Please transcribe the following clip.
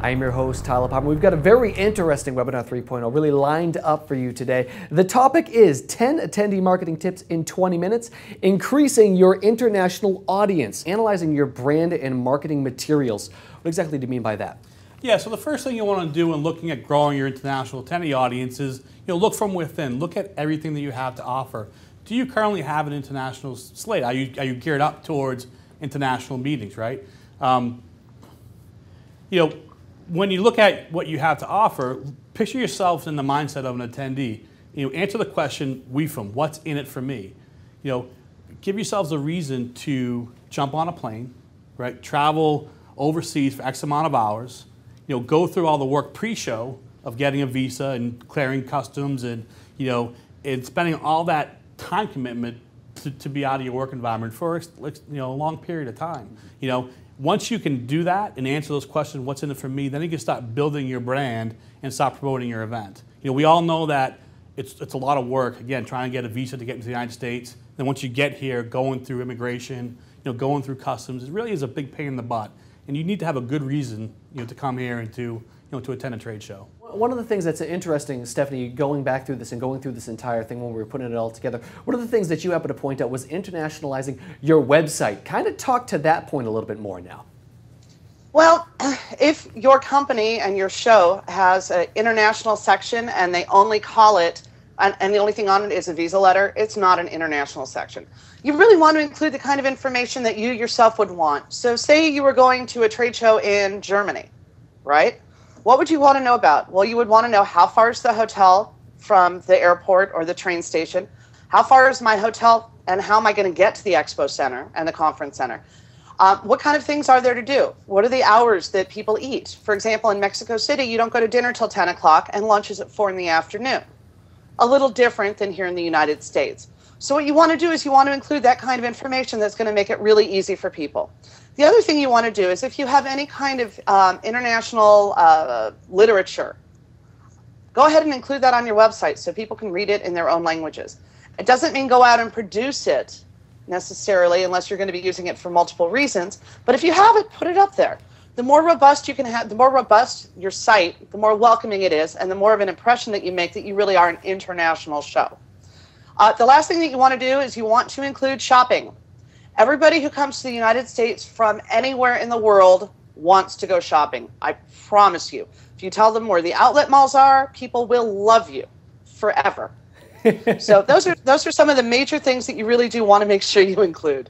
I'm your host, Tyler Palmer. We've got a very interesting Webinar 3.0 really lined up for you today. The topic is 10 attendee marketing tips in 20 minutes, increasing your international audience, analyzing your brand and marketing materials. What exactly do you mean by that? Yeah, so the first thing you want to do when looking at growing your international attendee audience is, look from within. Look at everything that you have to offer. Do you currently have an international slate? Are you geared up towards international meetings, right? When you look at what you have to offer, picture yourself in the mindset of an attendee. Answer the question, we from, what's in it for me? Give yourselves a reason to jump on a plane, right? Travel overseas for X amount of hours, go through all the work pre-show of getting a visa and clearing customs and, and spending all that time commitment to be out of your work environment for a long period of time. Once you can do that and answer those questions, what's in it for me, then you can start building your brand and start promoting your event. We all know that it's a lot of work, again, trying to get a visa to get into the United States. Then once you get here, going through immigration, going through customs, it really is a big pain in the butt. And you need to have a good reason, to come here and to attend a trade show. One of the things that's interesting, Stephanie, going back through this and going through this entire thing when we were putting it all together, one of the things that you happened to point out was internationalizing your website. Kind of talk to that point a little bit more now. Well, if your company and your show has an international section and they only call it, and the only thing on it is a visa letter, it's not an international section. You really want to include the kind of information that you yourself would want. So say you were going to a trade show in Germany, right? What would you want to know about? Well, you would want to know how far is the hotel from the airport or the train station? How far is my hotel and how am I going to get to the expo center and the conference center? What kind of things are there to do? What are the hours that people eat? For example, in Mexico City, you don't go to dinner till 10 o'clock and lunch is at 4 in the afternoon. A little different than here in the United States. So what you want to do is you want to include that kind of information that's going to make it really easy for people. The other thing you want to do is if you have any kind of international literature, go ahead and include that on your website so people can read it in their own languages. It doesn't mean go out and produce it necessarily unless you're going to be using it for multiple reasons, but if you have it, put it up there. The more robust you can have, the more robust your site, the more welcoming it is, and the more of an impression that you make that you really are an international show. The last thing that you want to do is you want to include shopping. Everybody who comes to the United States from anywhere in the world wants to go shopping. I promise you. If you tell them where the outlet malls are, people will love you forever. So those are some of the major things that you really do want to make sure you include.